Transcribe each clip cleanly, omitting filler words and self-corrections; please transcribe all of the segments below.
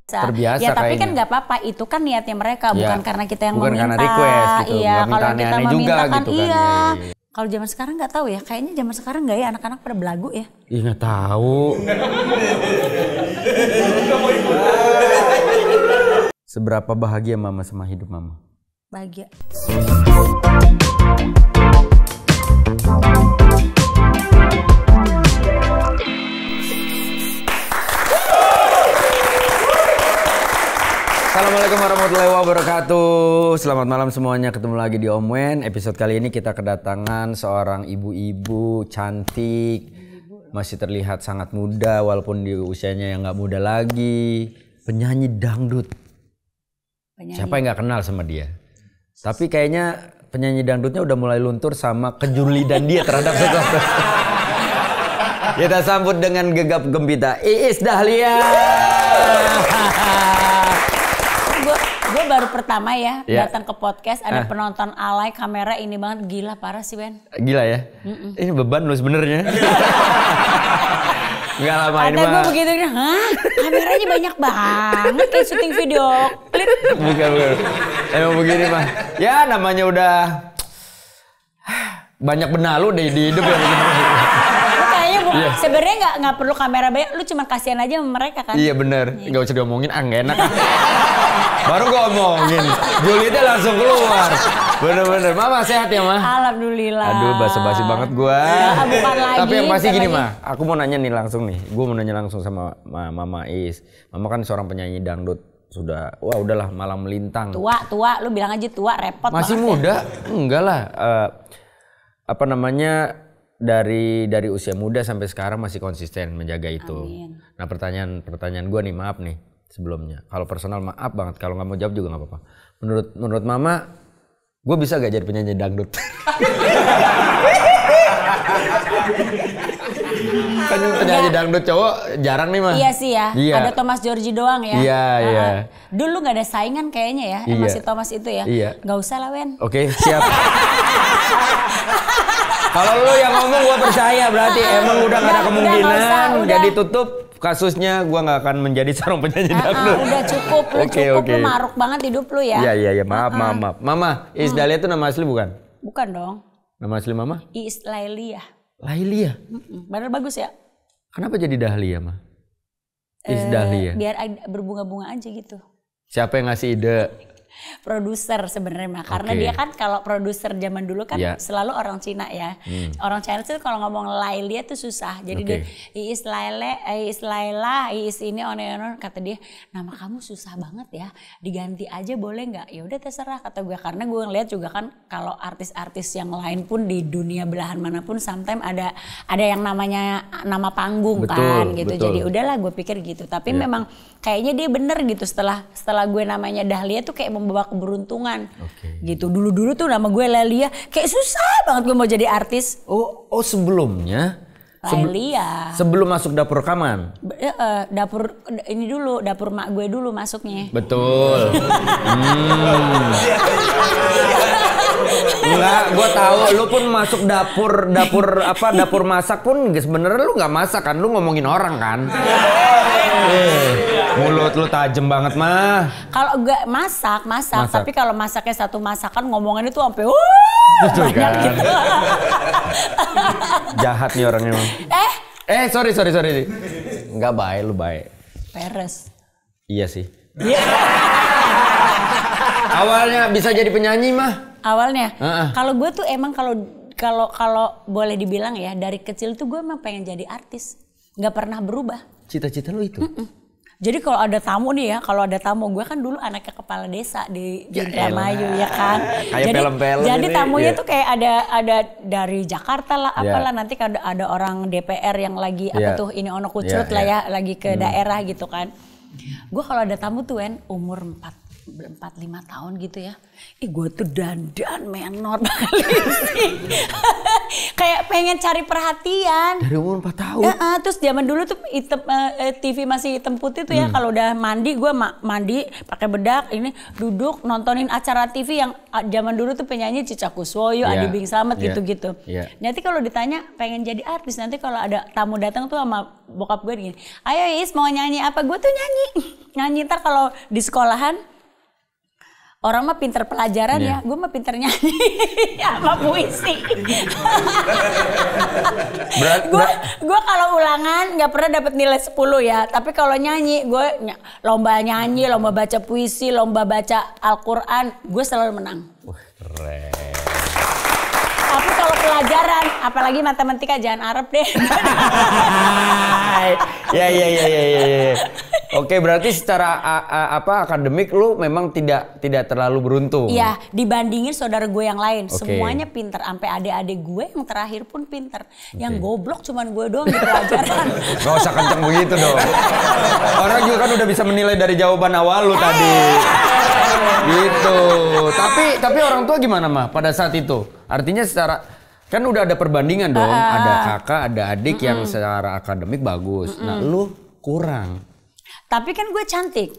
terbiasa ya tapi kayaknya. kan nggak apa-apa, itu kan niatnya mereka, bukan karena kita yang bukan meminta. Karena request gitu, iya, kalau kita aneh-aneh meminta juga kan gitu iya. kan. Kalau zaman sekarang nggak tahu ya, kayaknya zaman sekarang nggak ya anak-anak pada belagu ya. Ih nggak tahu. Seberapa bahagia mama sama hidup mama? Bahagia. Assalamualaikum warahmatullahi wabarakatuh. Selamat malam semuanya, ketemu lagi di Om Wen. Episode kali ini kita kedatangan seorang ibu-ibu cantik, masih terlihat sangat muda walaupun di usianya yang nggak muda lagi. Penyanyi dangdut. Siapa yang nggak kenal sama dia? Tapi kayaknya penyanyi dangdutnya udah mulai luntur sama kejulidan dia terhadap sesuatu. Kita sambut dengan gegap gempita Iis Dahlia. Gue baru pertama ya datang ke podcast, ada penonton alay, kamera ini banget, gila parah sih Ben. Gila ya? Ini beban lo sebenarnya. Enggak lama ini mah. Ada gue begitu, hah? Kameranya banyak banget kayak syuting video klip. Bukan. Emang begini mah. Ya namanya udah banyak benalu deh di hidup ya. Kayaknya sebenarnya nggak perlu kamera banyak, lu cuma kasihan aja sama mereka kan. Iya bener, nggak usah diomongin, nggak enak. Baru gue omongin, julidnya langsung keluar. Bener-bener, mama sehat ya mah? Alhamdulillah. Aduh basa-basi banget gue. Bukan lagi. Tapi yang pasti gini mah, aku mau nanya nih langsung nih. Gue mau nanya langsung sama Mama Is. Mama kan seorang penyanyi dangdut. Sudah, wah udahlah malang melintang. Tua, lu bilang aja tua, repot. Masih muda? Enggak lah. Apa namanya, dari usia muda sampai sekarang masih konsisten menjaga itu. Amin. Nah pertanyaan gue nih, maaf nih sebelumnya. Kalau personal maaf banget, kalau nggak mau jawab juga nggak apa-apa. Menurut mama, gue bisa gak jadi penyanyi dangdut? Kan penyanyi dangdut cowok jarang nih mah. Iya sih ya, iya. Ada Thomas Djorghi doang ya. Iya. Dulu gak ada saingan kayaknya ya, masih Thomas itu ya. Iya. Gak usah lah Wen. Oke, siap. Kalau lu yang ngomong gue percaya, berarti emang udah gak ada kemungkinan jadi tutup kasusnya, gue gak akan menjadi seorang penyanyi dangdut. Udah cukup, lu maruk banget hidup lu ya. Iya, maaf. Mama, Iis Dahlia itu nama asli bukan? Bukan dong. Nama asli mama? Iis Lailia. Lailia? Bener bagus ya? Kenapa jadi Dahlia mah? Iis Dahlia? Biar berbunga-bunga aja gitu. Siapa yang ngasih ide? Produser sebenarnya mah, karena dia kan kalau produser zaman dulu kan selalu orang Cina ya. Orang Cina tuh kalau ngomong Lailia tuh susah. Jadi dia Iis Laila, Iis ini on kata dia, nama kamu susah banget ya, diganti aja boleh nggak? Ya udah terserah kata gue, karena gue ngeliat juga kan kalau artis-artis yang lain pun di dunia belahan manapun sometimes ada yang namanya nama panggung kan gitu. Jadi udahlah gue pikir gitu. Tapi memang kayaknya dia bener gitu, setelah gue namanya Dahlia tuh kayak membawa keberuntungan gitu. Dulu tuh nama gue Lailia, kayak susah banget gue mau jadi artis. Oh sebelumnya Lailia. Sebelum masuk dapur rekaman. Dapur ini dulu, dapur mak gue dulu masuknya. Betul. Enggak, gue tahu lu pun masuk dapur masak pun sebenarnya lu nggak masak kan, lu ngomongin orang kan. Mulut lu tajem banget mah. Kalau gue masak, tapi kalau masaknya satu masakan ngomongan itu sampai banyak kan? Gitu. Jahat nih orangnya. Sorry. Enggak baik, lu baik. Peres. Iya sih. Awalnya bisa jadi penyanyi mah. Awalnya. Kalau gue tuh emang kalau boleh dibilang ya, dari kecil tuh gue emang pengen jadi artis. Nggak pernah berubah. Cita-cita lu itu? Jadi kalau ada tamu nih ya, gue kan dulu anaknya kepala desa di Indramayu ya kan. Kayak film-film. Jadi tamunya tuh kayak ada dari Jakarta lah, apalah nanti ada orang DPR yang lagi ini ono kucut lah ya, lagi ke daerah gitu kan. Gue kalau ada tamu tuh umur 4-5 tahun gitu ya. Gue tuh dandan menor banget sih. kayak pengen cari perhatian. Dari umur 4 tahun. Terus zaman dulu tuh TV masih hitam putih tuh ya. Kalau udah mandi, gue mandi pakai bedak, ini duduk nontonin acara TV yang zaman dulu tuh penyanyi Cica Kuswoyo, Adi Bing Slamet gitu-gitu. Nanti kalau ditanya pengen jadi artis, nanti kalau ada tamu datang tuh sama bokap gue gini, ayo Is mau nyanyi apa? Gue tuh nyanyi. Ntar kalau di sekolahan orang mah pinter pelajaran ya, gue mah pinter nyanyi sama puisi. Gue kalau ulangan nggak pernah dapat nilai 10 ya, tapi kalau nyanyi gue lomba nyanyi, lomba baca puisi, lomba baca Al-Quran, gue selalu menang. Keren. Tapi kalau pelajaran, apalagi matematika jangan Arab deh. Ya. Oke, berarti secara akademik lu memang tidak terlalu beruntung. Iya, dibandingin saudara gue yang lain, semuanya pinter, sampai adik-adik gue yang terakhir pun pinter. Yang goblok cuman gue doang di pelajaran. Gak usah kenceng begitu dong. Orang juga kan udah bisa menilai dari jawaban awal lu tadi. Gitu. Tapi orang tua gimana mah pada saat itu? Artinya secara kan udah ada perbandingan dong. Ada kakak, ada adik yang secara akademik bagus. Nah, lu kurang. Tapi kan gue cantik.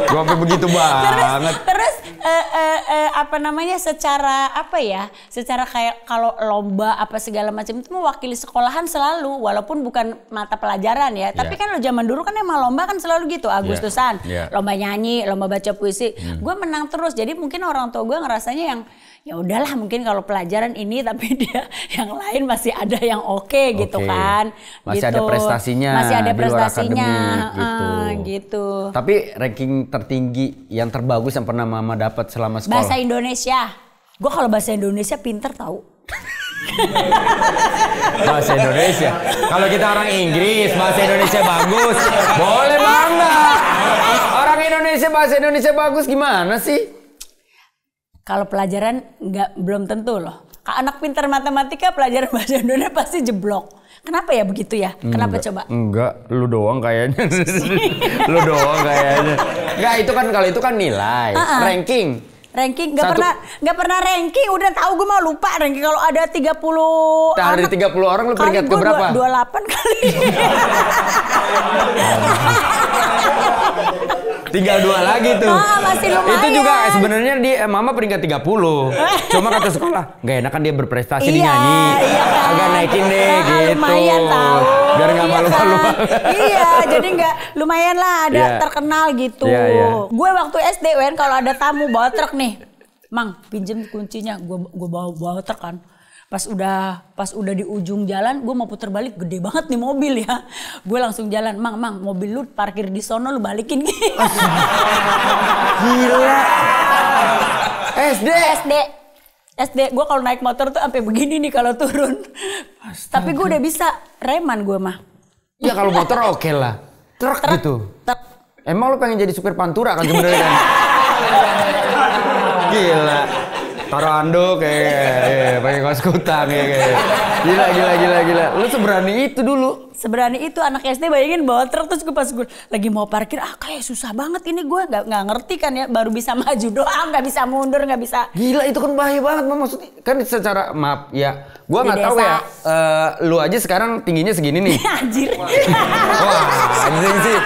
Gue sampai begitu banget. Terus secara kayak kalau lomba apa segala macam itu mewakili sekolahan selalu, walaupun bukan mata pelajaran ya. Tapi kan lo zaman dulu kan emang lomba kan selalu gitu, Agustusan, lomba nyanyi, lomba baca puisi. Gue menang terus. Jadi mungkin orang tua gue ngerasanya yang ya udahlah, mungkin kalau pelajaran ini tapi dia yang lain masih ada yang gitu kan. Masih ada prestasinya. Masih ada prestasinya. Gitu. Tapi ranking tertinggi yang terbagus yang pernah mama dapat selama sekolah? Bahasa Indonesia. Gue kalau bahasa Indonesia pinter tahu. Bahasa Indonesia. Kalau kita orang Inggris, bahasa Indonesia bagus. Boleh bangga. Orang Indonesia bahasa Indonesia bagus gimana sih? Kalau pelajaran belum tentu loh. Anak pintar matematika pelajaran bahasa Indonesia pasti jeblok. Kenapa ya begitu ya? Kenapa coba? Enggak, lu doang kayaknya. Lu doang kayaknya. Enggak, kalau itu kan nilai, ranking. Ranking nggak pernah ranking, udah tahu gue mau lupa ranking. Kalau ada 30 dari 30 orang lu peringkat ke berapa? 28 kali. Tinggal 2 lagi tuh. Masih lumayan. Itu juga sebenarnya mama peringkat 30. Cuma kata sekolah, nggak enak kan dia berprestasi di nyanyi. Agak naikin deh gitu. Lumayan tahu. Biar nggak malu-malu. Iya, jadi nggak lumayan lah ada terkenal gitu. Gue waktu SD kalau ada tamu bawa truk nih, Mang pinjem kuncinya, gue bawa truk kan. Pas udah di ujung jalan, gue mau puter balik, gede banget nih mobil ya. Gue langsung jalan, Mang, mobil lu parkir di sono, lu balikin. Gila. SD, gue kalau naik motor tuh sampai begini nih kalau turun. Astaga. Tapi gue udah bisa reman gue mah. Ya kalau motor oke lah. Truk gitu. Emang lu pengen jadi supir Pantura kan sebenarnya kan? Gila. Taruh anduk kayak pakai kaos kutang kayak. Gila. Lu seberani itu dulu. Seberani itu anak SD, bayangin bawa truk terus pas gue lagi mau parkir, kayak susah banget ini, gue nggak ngerti kan ya, baru bisa maju doang, nggak bisa mundur, nggak bisa. Gila, itu kan bahaya banget, maksudnya kan secara maaf ya, gue nggak tahu ya, lu aja sekarang tingginya segini nih. Anjir. Wah, anjing sih.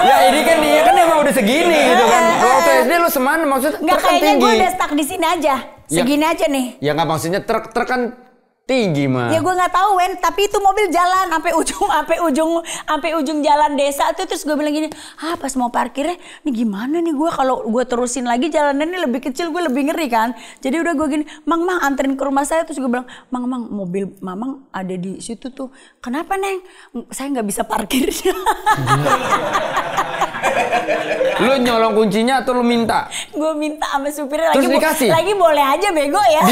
Ya ini kan dia kan emang udah segini gitu kan. Waktu SD lu semana maksudnya nggak, kayaknya gue udah stuck di sini aja, segini aja nih. Ya nggak, maksudnya truk kan tinggi mah. Ya gue nggak tahu Wen, tapi itu mobil jalan sampai ujung jalan desa tuh, terus gue bilang gini, pas mau parkirnya, nih gimana nih gue kalau gue terusin lagi jalanannya lebih kecil, gue lebih ngeri kan. Jadi udah gue gini, Mang anterin ke rumah saya, terus gue bilang, Mang mobil Mamang ada di situ tuh. Kenapa Neng? Saya nggak bisa parkir. Lu nyolong kuncinya atau lu minta? Gue minta sama supirnya. Terus dikasih? Lagi boleh aja bego ya.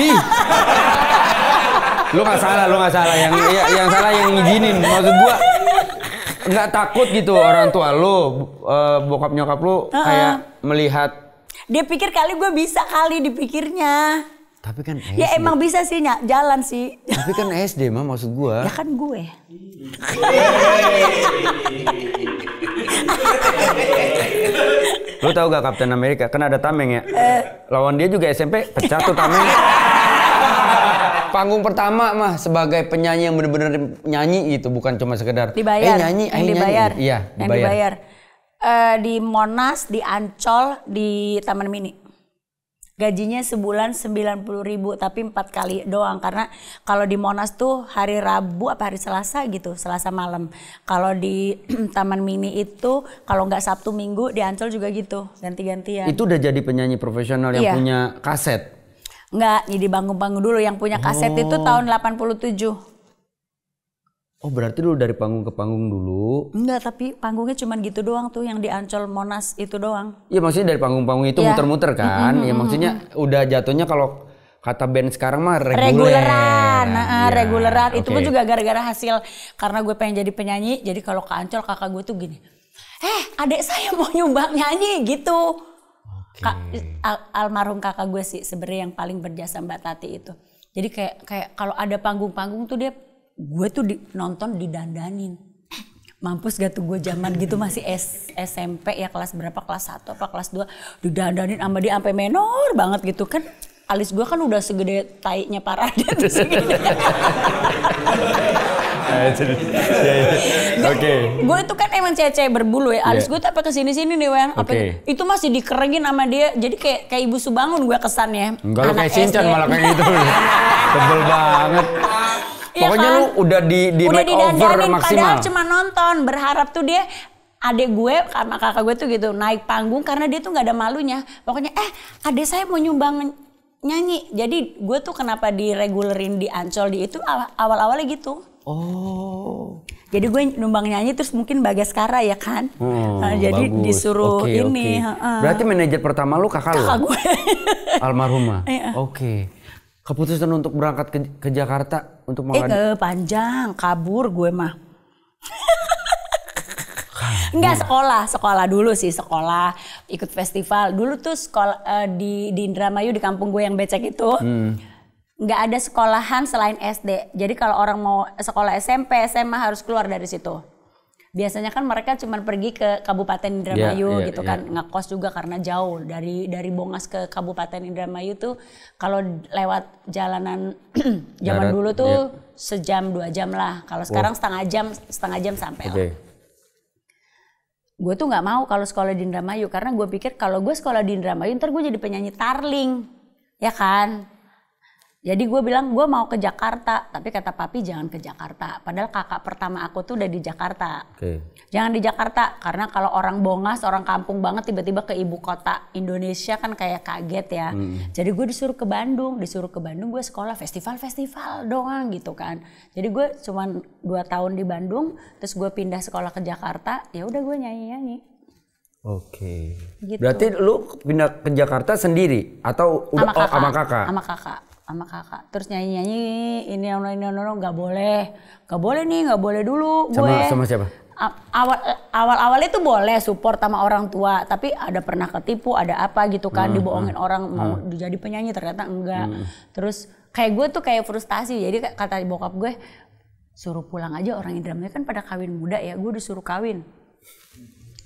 Lu nggak salah, yang salah yang ngizinin. Maksud gua nggak takut gitu orang tua lu, bokap nyokap lu kayak melihat. Dia pikir kali gue bisa kali dipikirnya. Tapi kan SD. Ya emang bisa sih jalan sih. Tapi kan SD mah maksud gua. Ya kan gue. Lu tahu gak Kapten Amerika? Kan ada tameng ya. Lawan dia juga SMP, pecah tuh tameng. Panggung pertama mah sebagai penyanyi yang bener-bener nyanyi gitu, bukan cuma sekedar dibayar. Nyanyi, yang dibayar. Nyanyi. Iya, yang dibayar. Di Monas, di Ancol, di Taman Mini. Gajinya sebulan 90.000 tapi 4 kali doang karena kalau di Monas tuh hari Rabu apa hari Selasa gitu, Selasa malam. Kalau di Taman Mini itu kalau nggak Sabtu Minggu, di Ancol juga gitu, ganti-gantian. Itu udah jadi penyanyi profesional yang punya kaset? Enggak, jadi panggung-panggung dulu. Yang punya kaset itu tahun 87. Oh berarti lu dari panggung ke panggung dulu? Enggak, tapi panggungnya cuma gitu doang tuh yang di Ancol Monas itu doang. Iya maksudnya dari panggung-panggung itu muter-muter kan? Ya maksudnya udah jatuhnya kalau kata band sekarang mah reguleran. Reguleran. Itu pun juga gara-gara hasil karena gue pengen jadi penyanyi. Jadi kalau ke Ancol kakak gue tuh gini, adek saya mau nyumbang nyanyi gitu. Almarhum kakak gue sih sebenarnya yang paling berjasa Mbak Tati itu. Jadi kayak kalau ada panggung-panggung tuh gue tuh nonton didandanin. Mampus gak tuh gue zaman gitu masih SMP ya kelas berapa, kelas 1 apa kelas 2 didandanin sama dia sampai menor banget gitu kan. Alis gue kan udah segede tainya Parade tuh segede. Oke. Gue itu kan emang cewek-cewek berbulu ya. Alis gue tuh apa kesini-sini nih Wen. Itu masih dikerengin sama dia. Jadi kayak Ibu Subangun gue kesannya. Enggak, lo kayak Shinchan malah kayak gitu. Tebel banget. Pokoknya kan? Lu udah makeover maksimal. Padahal cuma nonton, berharap tuh dia adek gue sama kakak gue tuh gitu naik panggung karena dia tuh nggak ada malunya. Pokoknya adek saya mau nyumbang nyanyi. Jadi gue tuh kenapa diregulerin di Ancol di itu awal-awalnya gitu. Oh. Jadi gue nyumbang nyanyi terus mungkin Bagaskara ya kan. Jadi bagus. Disuruh ini. Berarti manajer pertama lu kakak lu? Kakak gue. Almarhumah. Oke. Keputusan untuk berangkat ke Jakarta untuk panjang, kabur gue mah. Enggak, sekolah dulu sih, sekolah ikut festival. Dulu tuh sekolah di Indramayu di kampung gue yang becek itu. Nggak ada sekolahan selain SD. Jadi kalau orang mau sekolah SMP, SMA harus keluar dari situ. Biasanya kan mereka cuma pergi ke Kabupaten Indramayu gitu kan, ngekos juga karena jauh dari Bongas ke Kabupaten Indramayu tuh kalau lewat jalanan zaman dulu tuh sejam 2 jam lah. Kalau sekarang setengah jam sampai lah. Gue tuh nggak mau kalau sekolah di Indramayu karena gue pikir kalau gue sekolah di Indramayu ntar gue jadi penyanyi Tarling, ya kan? Jadi gue bilang gue mau ke Jakarta, tapi kata papi jangan ke Jakarta. Padahal kakak pertama aku tuh udah di Jakarta. Jangan di Jakarta karena kalau orang Bongas, orang kampung banget tiba-tiba ke ibu kota Indonesia kan kayak kaget ya. Jadi gue disuruh ke Bandung gue sekolah festival doang gitu kan. Jadi gue cuma 2 tahun di Bandung, terus gue pindah sekolah ke Jakarta, ya udah gue nyanyi. Oke. Gitu. Berarti lu pindah ke Jakarta sendiri atau udah sama kakak? Sama kakak. Terus nyanyi ini nggak boleh dulu gue. Sama siapa? Awal-awalnya tuh boleh support sama orang tua, tapi ada pernah ketipu, ada apa gitu kan, dibohongin orang mau jadi penyanyi ternyata enggak. Terus kayak gue tuh kayak frustasi. Jadi kata bokap gue suruh pulang aja, orang Indramayu kan pada kawin muda ya, gue disuruh kawin.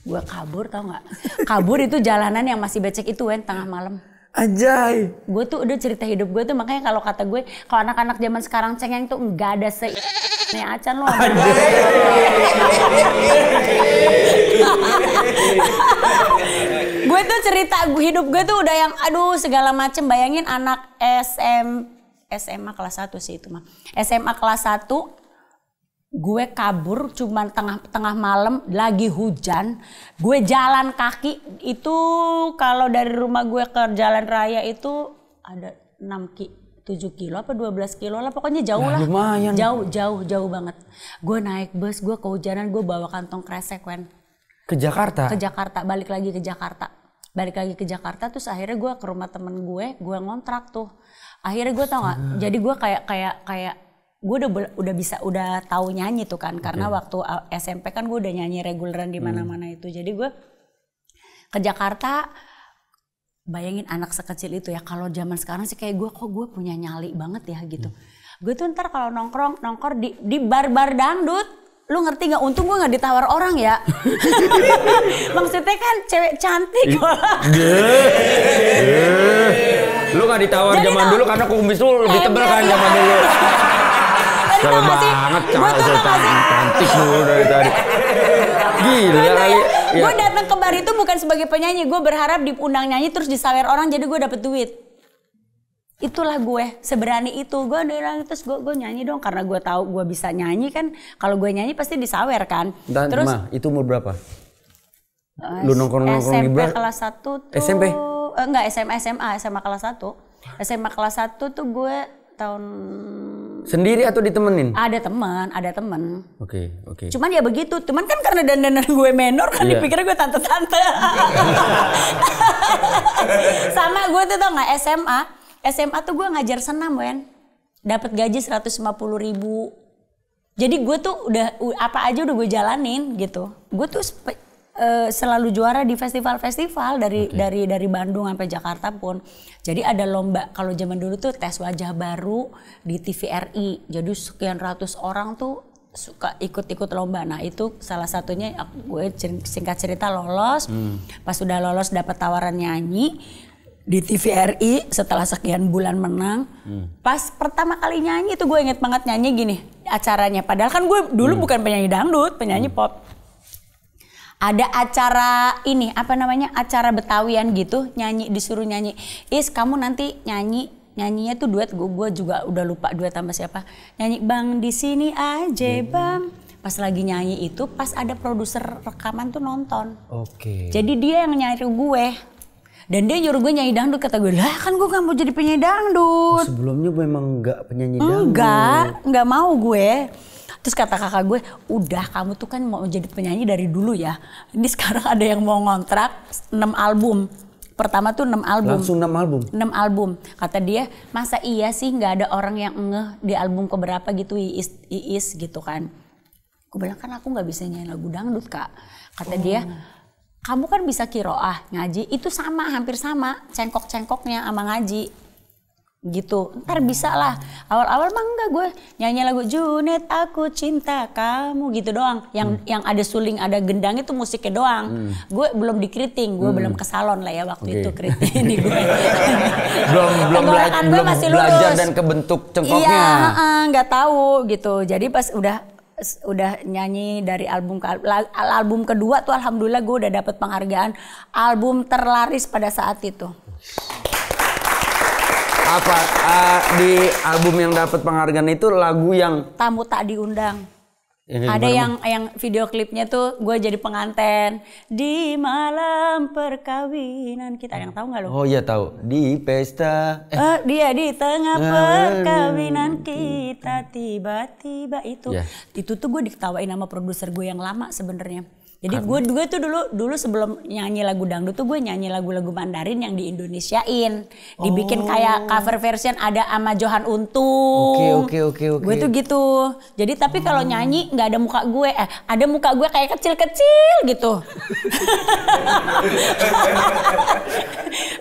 Gue kabur, tau nggak? Kabur itu jalanan yang masih becek itu tengah malam. Anjay. Gue tuh udah cerita hidup gue tuh, makanya kalau kata gue, kalau anak-anak zaman sekarang cengeng tuh nggak ada nih acan lo. Gue tuh cerita hidup gue tuh udah yang aduh segala macem. Bayangin anak SMA kelas 1 sih itu mah. SMA kelas 1 gue kabur cuman tengah malam lagi hujan, gue jalan kaki itu kalau dari rumah gue ke jalan raya itu ada 7 kilo apa 12 kilo lah, pokoknya jauh lah. Lumayan. Jauh banget. Gue naik bus, gue kehujanan, gue bawa kantong kresek ke Jakarta. Balik lagi ke Jakarta terus akhirnya gue ke rumah temen gue ngontrak tuh. Akhirnya gue tau nggak, jadi gue kayak gue udah tahu nyanyi tuh kan, karena waktu SMP kan gue udah nyanyi reguleran di mana-mana itu. Jadi gue ke Jakarta, bayangin anak sekecil itu ya, kalau zaman sekarang sih kayak gue punya nyali banget ya gitu. Gue tuh ntar kalau nongkrong di bar-bar dangdut, lu ngerti nggak? Untung gue nggak ditawar orang ya. Maksudnya kan cewek cantik. Lu gak ditawar zaman dulu karena kumis lu lebih tebal kan zaman dulu. Kalau banget cantik lu dari tadi. Gila kali. Gue datang ke bar itu bukan sebagai penyanyi, gue berharap diundang nyanyi terus disawer orang jadi gue dapet duit. Itulah gue, seberani itu. Gue bilang terus gue nyanyi dong karena gue tahu gue bisa nyanyi kan. Kalau gue nyanyi pasti disawer kan. Dan terus itu umur berapa? Lu nongkrong-nongkrong di bar? SMP kelas 1 tuh. SMP? Enggak, SMA kelas 1. SMA kelas 1 tuh gue tahun... Sendiri atau ditemenin? Ada teman. Oke. Cuman ya begitu, cuman kan karena dandanan gue menor kan dipikirnya gue tante-tante. Sama gue tuh tau gak SMA tuh gue ngajar senam Wen. Dapat gaji 150.000. Jadi gue tuh udah apa aja udah gue jalanin gitu. Gue tuh selalu juara di festival-festival dari Bandung sampai Jakarta pun. Jadi ada lomba kalau zaman dulu tuh tes wajah baru di TVRI. Jadi sekian ratus orang tuh suka ikut-ikut lomba. Nah itu salah satunya gue singkat cerita lolos. Pas udah lolos dapat tawaran nyanyi di TVRI setelah sekian bulan menang. Pas pertama kali nyanyi tuh gue inget banget nyanyi gini acaranya. Padahal kan gue dulu bukan penyanyi dangdut, penyanyi pop. Ada acara ini acara Betawian gitu, disuruh nyanyi. Kamu nanti nyanyinya tuh duet. Gue juga udah lupa duet sama siapa. Nyanyi Bang di sini aja Bang. Pas lagi nyanyi itu pas ada produser rekaman tuh nonton. Oke. Jadi dia yang nyari gue. Dan dia nyuruh gue nyanyi dangdut. Kata gue, lah kan gue gak mau jadi penyanyi dangdut. Sebelumnya memang gak penyanyi dangdut? Enggak mau gue. Terus kata kakak gue, udah kamu tuh kan mau jadi penyanyi dari dulu ya. Ini sekarang ada yang mau ngontrak 6 album. Pertama tuh 6 album. Langsung 6 album? 6 album. Kata dia, masa iya sih gak ada orang yang ngeh di album keberapa gitu Iis gitu kan. Gue bilang kan aku gak bisa nyanyi lagu dangdut kak. Kata dia, kamu kan bisa kiroah ngaji. Itu sama, hampir sama. Cengkok-cengkoknya sama ngaji. Gitu, ntar bisa lah. Awal-awal mah enggak gue nyanyi lagu Junet aku cinta kamu gitu doang. Yang ada suling, ada gendang itu musiknya doang. Gue belum dikeriting, gue belum ke salon lah ya waktu itu keriting ini gue. belum belajar dan kebentuk cengkoknya. Iya, nggak tahu gitu. Jadi pas udah nyanyi dari album kedua tuh alhamdulillah gue udah dapet penghargaan album terlaris pada saat itu. Apa di album yang dapat penghargaan itu lagu yang Tamu Tak Diundang. Ada yang video klipnya tuh gue jadi penganten di malam perkawinan kita. Ada yang tahu nggak lo? Oh iya tahu, di pesta. Dia di tengah perkawinan kita tiba-tiba itu. Yeah. Itu tuh gue diketawain sama produser gue yang lama sebenarnya. Jadi gue tuh dulu sebelum nyanyi lagu dangdut tuh gue nyanyi lagu-lagu Mandarin yang di Indonesiain. Dibikin kayak cover version ada sama Johan Untung. Oke. Gue tuh gitu. Jadi tapi kalau nyanyi nggak ada muka gue. Ada muka gue kayak kecil-kecil gitu.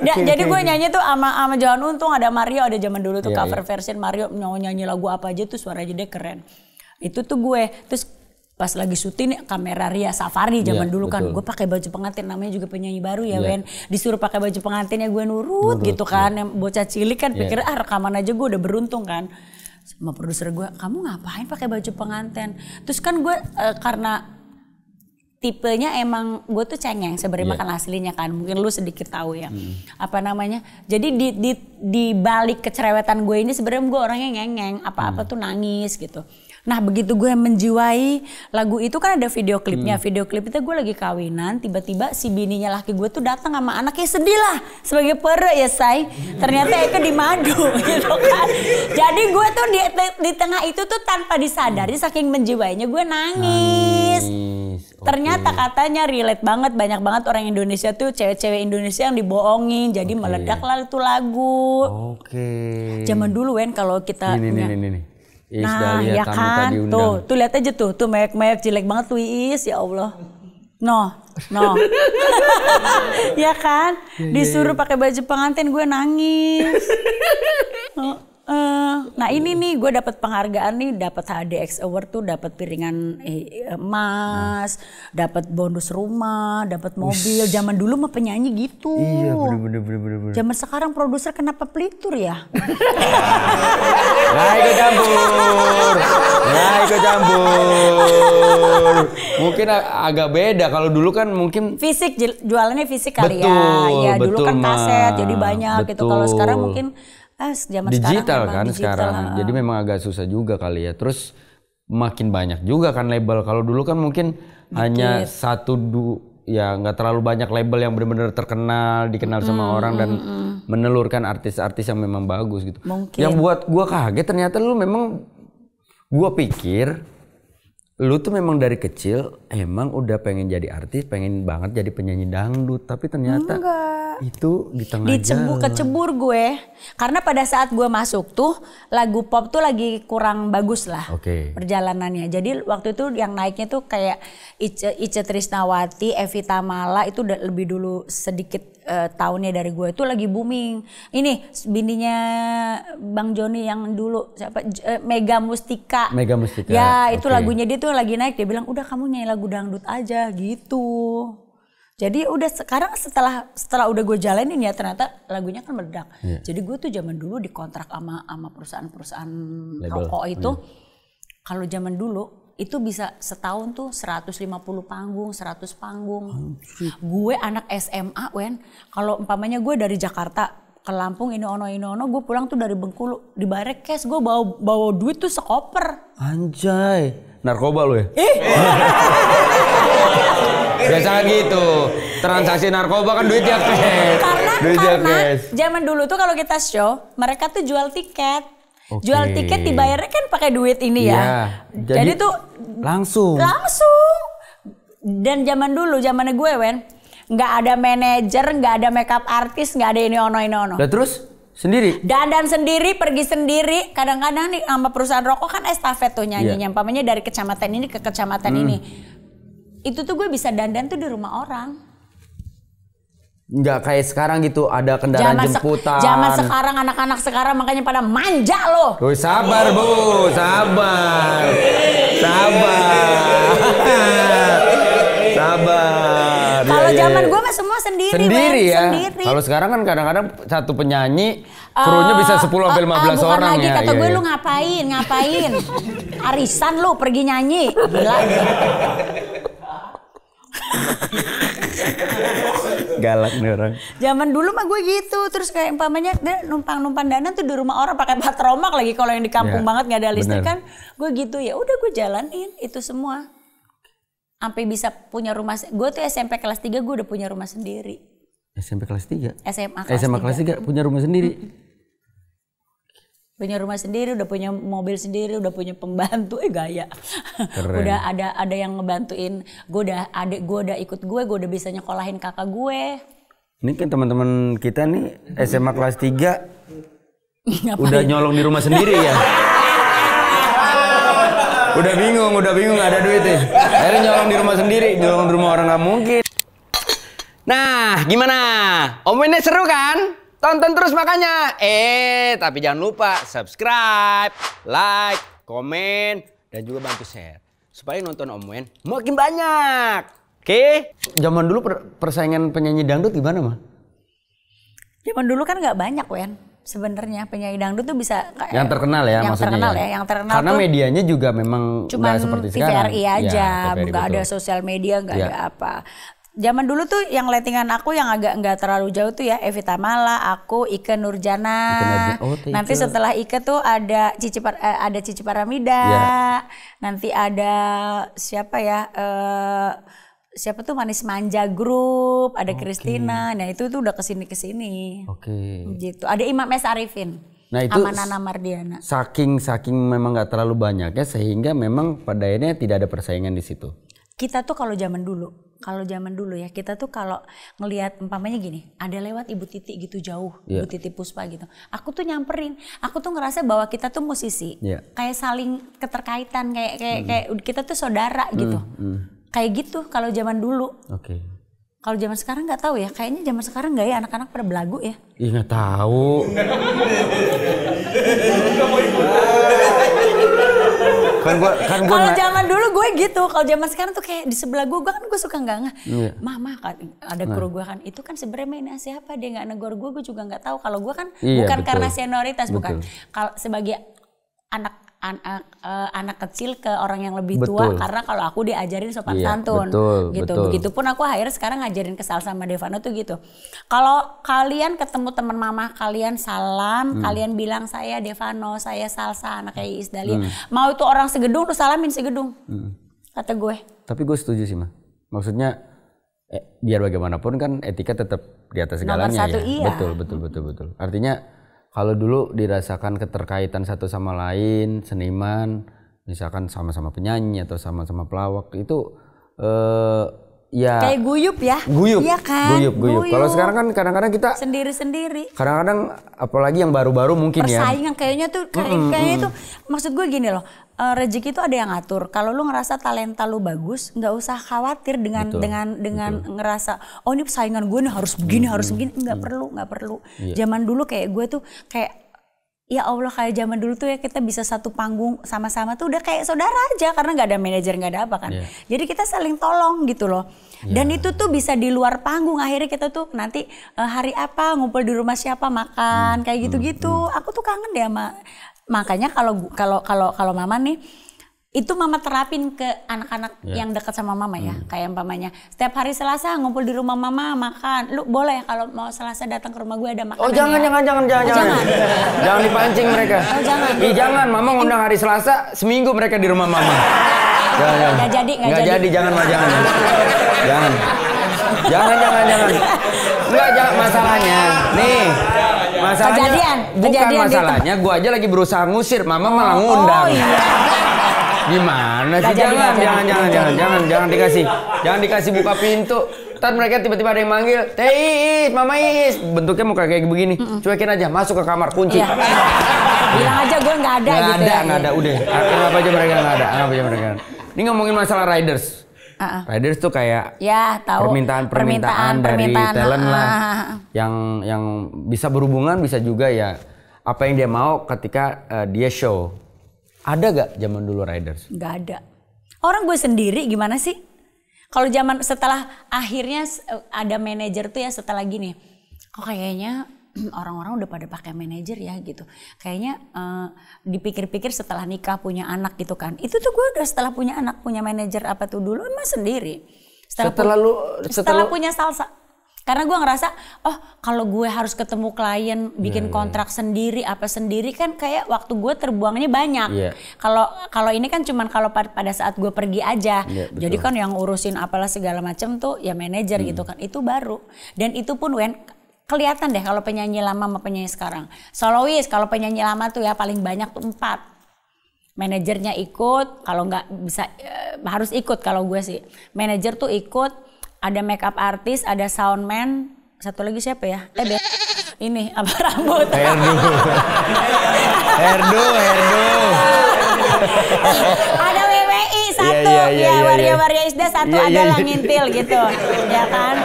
Jadi gue nyanyi tuh sama Johan Untung, ada Mario, ada zaman dulu tuh cover version Mario nyanyi lagu apa aja tuh suaranya dia keren. Itu tuh gue. Terus pas lagi syuting kamera Ria Safari zaman dulu kan, gue pakai baju pengantin, namanya juga penyanyi baru ya Wen, disuruh pakai baju pengantinnya gue nurut gitu kan, yang bocah cilik kan pikir rekaman aja gue udah beruntung kan, sama produser gue, kamu ngapain pakai baju pengantin? Terus kan gue karena tipenya emang gue tuh cengeng sebenarnya makan aslinya kan, mungkin lu sedikit tahu ya jadi di balik kecerewetan gue ini sebenarnya gue orangnya ngengeng, apa-apa tuh nangis gitu. Nah begitu gue menjiwai lagu itu kan ada video klipnya. Video klip itu gue lagi kawinan, tiba-tiba si bininya laki gue tuh datang sama anaknya, sedih lah sebagai pere ya say. Ternyata itu di madu gitu kan. Jadi gue tuh di tengah itu tuh tanpa disadari saking menjiwainya gue nangis. Ternyata katanya relate banget, banyak banget orang Indonesia tuh cewek-cewek Indonesia yang dibohongin, jadi meledak lah itu lagu. Zaman dulu Wen kalau kita ini. Nah ya kan, tuh lihat aja tuh meyek jelek banget tuh Iis, ya Allah. No. Ya kan, disuruh pakai baju pengantin gue nangis. Nah ini nih gue dapat penghargaan nih, dapat HDX Award tuh, dapat piringan emas, dapat bonus rumah, dapat mobil. Zaman dulu mah penyanyi gitu. Iya bener. Zaman sekarang produser kenapa pelitur ya? Nah ikut campur. Mungkin agak beda. Kalau dulu kan mungkin fisik, jualannya fisik kali ya. Dulu kan kaset jadi banyak gitu. Kalau sekarang mungkin zaman digital sekarang kan sekarang. Jadi memang agak susah juga kali ya. Terus makin banyak juga kan label. Kalau dulu kan mungkin hanya ya nggak terlalu banyak label yang benar-benar terkenal, dikenal sama orang dan menelurkan artis-artis yang memang bagus gitu. Mungkin. Yang buat gua kaget ternyata lu memang, gua pikir lu tuh memang dari kecil emang udah pengen jadi artis, pengen banget jadi penyanyi dangdut, tapi ternyata itu di tengah jalan. Kecebur gue. Karena pada saat gue masuk tuh lagu pop tuh lagi kurang bagus lah perjalanannya. Jadi waktu itu yang naiknya tuh kayak Ice Trisnawati, Evi Tamala itu udah lebih dulu sedikit tahunnya dari gue, itu lagi booming. Ini bininya Bang Joni yang dulu siapa? Mega Mustika. Ya itu lagunya dia tuh lagi naik, dia bilang udah kamu nyanyi lagu dangdut aja gitu. Jadi udah sekarang setelah udah gue jalanin ya ternyata lagunya kan meledak. Jadi gue tuh zaman dulu dikontrak sama perusahaan-perusahaan rokok itu. Kalau zaman dulu itu bisa setahun tuh 150 panggung, 100 panggung. Gue anak SMA, kalau umpamanya gue dari Jakarta ke Lampung ini ono, gue pulang tuh dari Bengkulu dibayar cash, gue bawa duit tuh sekoper. Anjay, narkoba lu ya? Biasa kan gitu, transaksi narkoba kan duitnya cash. Karena zaman dulu tuh kalau kita show, mereka tuh jual tiket. Jual tiket dibayarnya kan pakai duit ini ya. Jadi tuh langsung. Dan zaman dulu, zamannya gue nggak ada manajer, nggak ada makeup artis, nggak ada ini ono. Lah terus sendiri? Dandan sendiri, pergi sendiri. Kadang-kadang nih sama perusahaan rokok kan estafet tuh nyanyinya. Umpamanya dari kecamatan ini ke kecamatan ini. Itu tuh gue bisa dandan tuh di rumah orang. Nggak kayak sekarang gitu, ada kendaraan jemputan. Zaman sekarang, anak-anak sekarang makanya pada manja loh. Sabar Bu, sabar. Kalau zaman gue mah semua sendiri ya. Kalau sekarang kan kadang-kadang satu penyanyi krunya bisa 10 sampai 15 orang lagi, ya. Kata gue lu ngapain? Arisan lu pergi nyanyi. Gila. Galak nih orang. Zaman dulu mah gue gitu, terus kayak umpamanya dia numpang dana tuh di rumah orang pakai patromak lagi, kalau yang di kampung banget nggak ada listrik kan, gue gitu ya udah gue jalanin itu semua, sampai bisa punya rumah. Gue tuh SMP kelas 3 gue udah punya rumah sendiri. SMP kelas 3? SMA kelas 3 punya rumah sendiri. Punya rumah sendiri, udah punya mobil sendiri, udah punya pembantu, gaya. Keren. Udah ada yang ngebantuin. Gue udah ikut gue udah bisa nyekolahin kakak gue. Ini kan teman-teman kita nih SMA kelas 3 udah nyolong di rumah sendiri ya. Udah bingung gak ada duit ya. Akhirnya nyolong di rumah sendiri, nyolong di rumah orang gak mungkin. Nah, gimana? Omongannya seru kan? Tonton terus makanya. Tapi jangan lupa subscribe, like, komen, dan juga bantu share. Supaya nonton Om Wen makin banyak. Oke? Zaman dulu persaingan penyanyi dangdut gimana, mah? Zaman dulu kan nggak banyak, Wen. Sebenarnya penyanyi dangdut tuh bisa kayak yang terkenal ya, maksudnya. Yang terkenal karena medianya juga memang cuma seperti sekarang. TVRI aja, nggak ada sosial media, nggak ada apa. Zaman dulu tuh yang lettingan aku yang agak nggak terlalu jauh tuh ya Evi Tamala, aku Ike Nurjana. Nanti setelah Ike tuh ada Cici Paramida. Nanti ada siapa ya? Siapa tuh Manis Manja Group, ada Christina. Nah itu tuh udah kesini. Gitu. Ada Imam S Arifin. Nah itu sama Nana Mardiana. Saking memang nggak terlalu banyaknya sehingga memang pada akhirnya tidak ada persaingan di situ. Kita tuh kalau zaman dulu ya, kita tuh kalau ngelihat umpamanya gini, ada lewat Ibu Titi gitu jauh, Ibu Titi Puspa gitu. Aku tuh nyamperin, aku tuh ngerasa bahwa kita tuh musisi, kayak saling keterkaitan, kayak kita tuh saudara gitu. Kayak gitu kalau zaman dulu. Kalau zaman sekarang nggak tahu ya, kayaknya zaman sekarang nggak ya, anak-anak pada belagu ya? Iya nggak tahu. Kalau zaman dulu gue gitu, kalau zaman sekarang tuh kayak di sebelah gue kan gue suka nggak ngeh. Mama kan ada kru gue kan, itu kan sebenarnya mainnya siapa, dia nggak negor gue juga nggak tahu. Kalau gue kan bukan karena senioritas, bukan. Kalau sebagai anak kecil ke orang yang lebih tua, karena kalau aku diajarin sopan santun gitu. Begitupun aku akhirnya sekarang ngajarin ke Sal sama Devano tuh gitu. Kalau kalian ketemu teman mama kalian salam, kalian bilang saya Devano, saya Salsa, anak Iis Dahlia. Mau itu orang segedung tuh salamin segedung. Kata gue. Tapi gue setuju sih, Ma. Maksudnya biar bagaimanapun kan etika tetap di atas segalanya. Nomor satu, ya. Iya. Betul. Artinya kalau dulu dirasakan keterkaitan satu sama lain, seniman, misalkan sama-sama penyanyi atau sama-sama pelawak, itu ya kayak guyup ya. Iya kan? Guyup. Kalau sekarang kan kadang-kadang kita sendiri-sendiri. Kadang-kadang apalagi yang baru-baru mungkin persaingan kayaknya tuh kayaknya tuh maksud gue gini loh. Rezeki itu ada yang ngatur. Kalau lu ngerasa talenta lu bagus, nggak usah khawatir dengan ngerasa oh ini persaingan gue nih harus begini nggak perlu. Zaman dulu kayak gue tuh kayak ya Allah, kayak zaman dulu tuh ya kita bisa satu panggung sama-sama tuh udah kayak saudara aja karena nggak ada manajer, nggak ada apa kan. Jadi kita saling tolong gitu loh. Dan itu tuh bisa di luar panggung, akhirnya kita tuh nanti hari apa ngumpul di rumah siapa makan kayak gitu-gitu. Aku tuh kangen deh sama. Makanya kalau mama nih itu mama terapin ke anak-anak yang dekat sama mama ya. Kayak umpamanya setiap hari Selasa ngumpul di rumah mama makan. Lu boleh kalau mau Selasa datang ke rumah gue ada makanan. Oh jangan. Jangan dipancing mereka. Oh jangan. Jangan, mama ngundang hari Selasa, seminggu mereka di rumah mama. Nggak jadi. Jangan. Enggak, masalahnya. Nih. Bukan masalahnya, gue aja lagi berusaha ngusir, mama malah ngundang. Oh iya. Gimana sih? Jangan dikasih buka pintu. Ntar mereka tiba-tiba ada yang manggil, Teh Iis, Mama Iis. Bentuknya muka kayak begini. Cuekin aja, masuk ke kamar, kunci. Bilang aja gue nggak ada. Nggak ada, udah. Anggap aja mereka nggak ada. Ini ngomongin masalah riders. Riders tuh kayak permintaan dari talent lah, yang bisa berhubungan, bisa juga ya apa yang dia mau ketika dia show. Ada gak zaman dulu riders? Gak ada. Orang gue sendiri gimana sih? Kalau zaman setelah akhirnya ada manajer tuh ya setelah gini, kok kayaknya orang-orang udah pada pakai manajer ya gitu. Kayaknya dipikir-pikir setelah nikah punya anak gitu kan. Itu tuh gue udah setelah punya anak punya manajer apa tuh dulu emang sendiri. Setelah punya Salsa. Karena gue ngerasa kalau gue harus ketemu klien bikin kontrak sendiri apa sendiri kan kayak waktu gue terbuangnya banyak. Kalau ini kan cuman kalau pada saat gue pergi aja. Jadi kan yang urusin apalah segala macam tuh ya manajer gitu kan. Itu baru. Dan itu pun kelihatan deh kalau penyanyi lama sama penyanyi sekarang. Solois kalau penyanyi lama tuh ya paling banyak tuh 4. Manajernya ikut, kalau nggak bisa harus ikut kalau gue sih. Manajer tuh ikut, ada makeup artist, ada soundman, satu lagi siapa ya? Ini apa rambut? Herdu. Ada WWI satu, Waria Isda satu ada lah ngintil gitu, ya kan?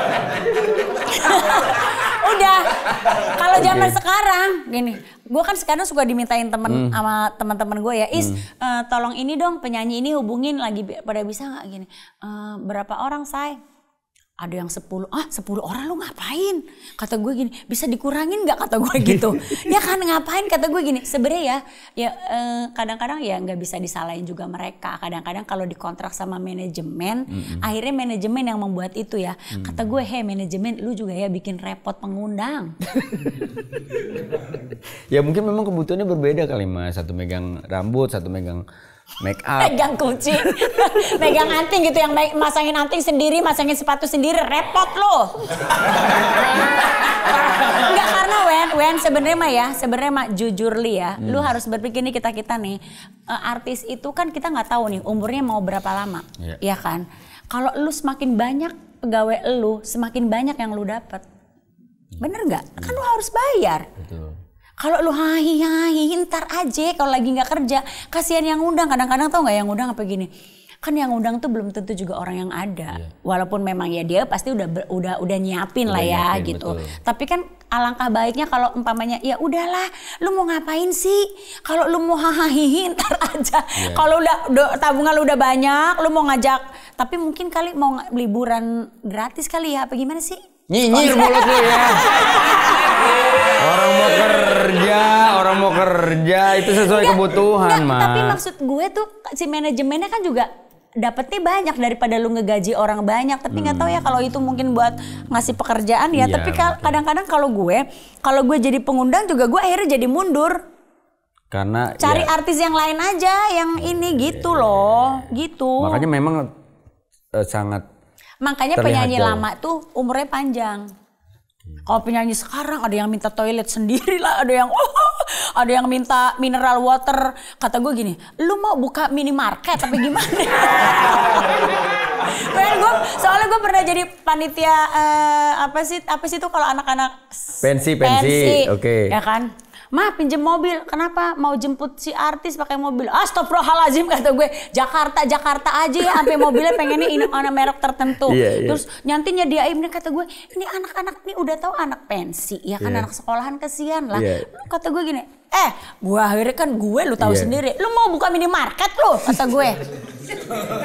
Udah, kalau zaman sekarang gini, gue kan sekarang suka dimintain temen sama teman-teman gue ya, tolong ini dong penyanyi ini hubungin lagi pada bisa nggak gini, berapa orang say? Ada yang 10 orang lu ngapain? Kata gue gini, bisa dikurangin nggak kata gue gitu? Ya kan ngapain kata gue gini? Sebenarnya ya kadang-kadang ya nggak bisa disalahin juga mereka. Kadang-kadang kalau dikontrak sama manajemen, akhirnya manajemen yang membuat itu ya. Kata gue, manajemen lu juga ya bikin repot pengundang. Ya mungkin memang kebutuhannya berbeda kali Mas. Satu megang rambut, satu megang make up, megang kucing, megang anting gitu, yang masangin anting sendiri, masangin sepatu sendiri, repot loh. Enggak, karena Wen sebenarnya mah jujur li ya, lu harus berpikir nih kita nih artis itu kan kita nggak tahu nih umurnya mau berapa lama, ya kan? Kalau lu semakin banyak pegawai lu, semakin banyak yang lu dapat, bener nggak? Kan lu harus bayar. Betul. Kalau lu hahi ntar aja kalau lagi nggak kerja, kasihan yang undang. Kadang-kadang tau nggak yang undang apa gini? kan yang undang tuh belum tentu juga orang yang ada. Walaupun memang ya dia pasti udah nyiapin lah ya gitu. Betul. Tapi kan alangkah baiknya kalau umpamanya ya udahlah, lu mau ngapain sih? Kalau lu mau hahaha ntar aja. Kalau udah tabungan lu udah banyak, lu mau ngajak, tapi mungkin kali mau liburan gratis kali ya, apa gimana sih? Nyinyir mulut lu ya. Orang mau kerja itu sesuai kebutuhan, Mas. Tapi maksud gue tuh si manajemennya kan juga dapetnya banyak daripada lu ngegaji orang banyak. Tapi nggak tahu ya kalau itu mungkin buat ngasih pekerjaan ya. Tapi kadang-kadang kalau gue jadi pengundang juga gue akhirnya jadi mundur. Karena cari artis yang lain aja yang ini gitu loh, gitu. Makanya memang Makanya penyanyi lama tuh umurnya panjang. Kalau penyanyi sekarang ada yang minta toilet sendiri lah, ada yang minta mineral water. Kata gue gini, lu mau buka minimarket tapi gimana? Soalnya gue pernah jadi panitia apa sih itu kalau anak-anak pensi. Oke. Ya kan? Ma pinjem mobil, kenapa mau jemput si artis pakai mobil? Astagfirullahaladzim kata gue, Jakarta aja ya, sampai mobilnya pengennya ini merek tertentu. Terus nyantinya diaim nih kata gue, ini anak-anak nih udah tahu anak pensi, ya kan anak sekolahan kesian lah. Kata gue gini, gue akhirnya kan lu tahu sendiri, lu mau buka minimarket lu kata gue.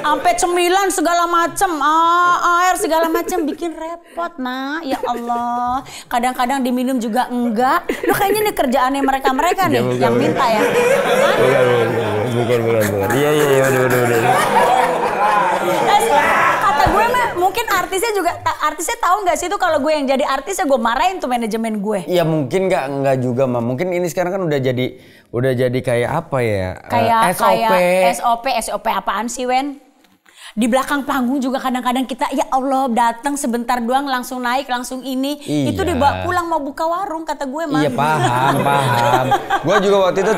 Sampai cemilan segala macem, air segala macem bikin repot nah, ya Allah. Kadang-kadang diminum juga enggak. Lu kayaknya nih kerjaannya mereka nih yang minta ya. Bukan. Iya, udah. Kata gue mah mungkin artisnya tahu nggak sih itu kalau gue yang jadi artis ya gue marahin tuh manajemen gue. Ya mungkin nggak juga mah. Mungkin ini sekarang kan udah jadi kayak apa ya? SOP apaan sih Wen? Di belakang panggung juga kadang-kadang kita ya Allah datang sebentar doang langsung naik langsung ini. Itu dibawa pulang mau buka warung kata gue mah. Iya paham. Gue juga waktu itu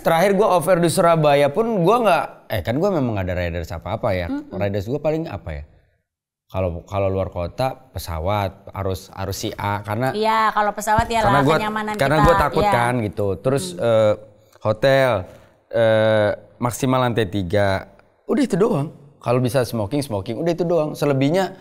terakhir gue offer di Surabaya pun gue nggak kan gue memang gak ada riders apa-apa ya. Riders gue paling apa ya? Kalau luar kota pesawat harus si A karena kalau pesawat ya lah kenyamanan kita. Karena gue takut kan gitu. Terus hotel maksimal lantai 3. Udah itu doang. Kalau bisa smoking, udah itu doang. Selebihnya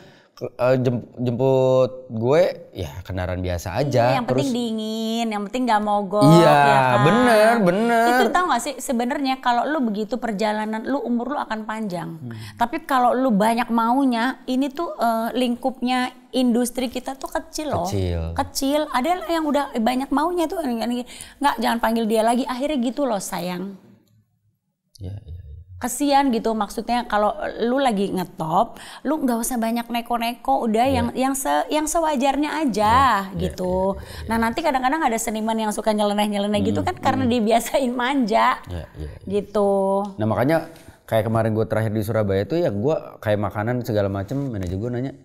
jemput gue ya kendaraan biasa aja. Yang penting dingin, yang penting gak mogok. Iya, ya kan? bener. Itu tau gak sih sebenarnya kalau lu begitu perjalanan umur lu akan panjang. Tapi kalau lu banyak maunya, ini tuh lingkupnya industri kita tuh kecil loh. Kecil. Ada yang udah banyak maunya tuh nggak jangan panggil dia lagi. Akhirnya gitu loh sayang. Iya. Kesian gitu maksudnya kalau lu lagi ngetop, lu nggak usah banyak neko-neko, udah yang sewajarnya aja gitu. Nah nanti kadang-kadang ada seniman yang suka nyeleneh gitu kan karena dibiasain manja gitu. Nah makanya kayak kemarin gue terakhir di Surabaya tuh ya gue kayak makanan segala macem, manajer gue nanya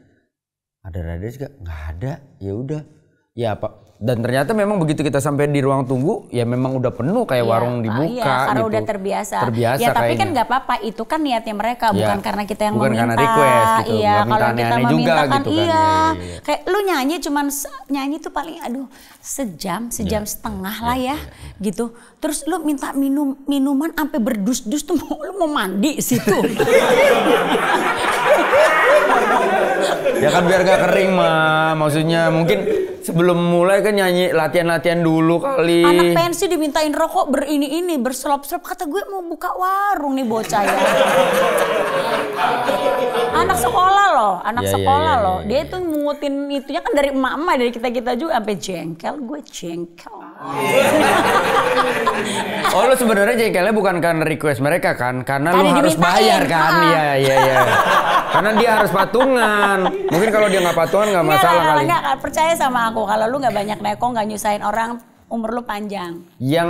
ada riders gak? Nggak ada, ya udah. Ya apa? Dan ternyata memang begitu kita sampai di ruang tunggu ya memang udah penuh kayak warung dibuka karena gitu. udah terbiasa ya tapi kan nggak apa-apa itu kan niatnya mereka bukan karena kita yang meminta. Karena request gitu. Kalau kita meminta juga, kan gitu kan. Kayak lu nyanyi cuman nyanyi tuh paling sejam setengah lah ya gitu. Terus lu minta minuman sampai berdus-dus tuh lu mau mandi situ. Ya kan biar gak kering mah, maksudnya mungkin sebelum mulai kan nyanyi latihan dulu kali. Anak pensi dimintain rokok berselop-selop, kata gue mau buka warung nih bocah ya. Anak sekolah loh, dia tuh mungutin itunya kan dari emak-emak dari kita juga sampai jengkel, gue jengkel. Oh lu sebenarnya jengkelnya bukan karena request mereka kan, karena lu harus bayar kan, iya. Karena dia harus patungan. Mungkin kalau dia nggak patungan nggak masalah kali. Enggak, percaya sama aku kalau lu nggak banyak neko, nggak nyusahin orang, umur lu panjang. Yang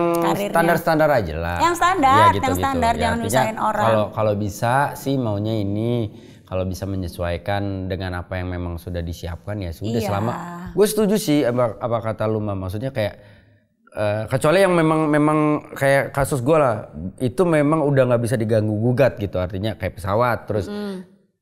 standar aja lah. Yang standar, jangan nyusahin orang. Kalau bisa sih maunya ini, kalau bisa menyesuaikan dengan apa yang memang sudah disiapkan ya sudah selama. Gue setuju sih apa kata lu mah, maksudnya kayak kecuali yang memang kayak kasus gue lah, itu memang udah nggak bisa diganggu gugat gitu, artinya kayak pesawat terus.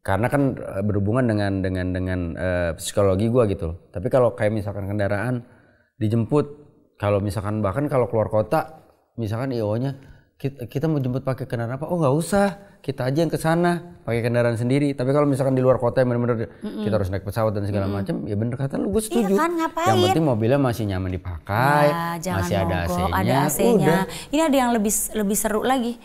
Karena kan berhubungan dengan psikologi gue gitu. Tapi kalau kayak misalkan kendaraan dijemput, kalau misalkan bahkan kalau keluar kota, misalkan IO-nya kita mau jemput pakai kendaraan apa? Oh nggak usah, kita aja yang ke sana pakai kendaraan sendiri. Tapi kalau misalkan di luar kota yang benar-benar kita harus naik pesawat dan segala macam, ya bener kata lu, gue setuju. Iya kan, ngapain? Yang penting mobilnya masih nyaman dipakai, masih ada AC-nya. Ada AC-nya. Ini ada yang lebih seru lagi,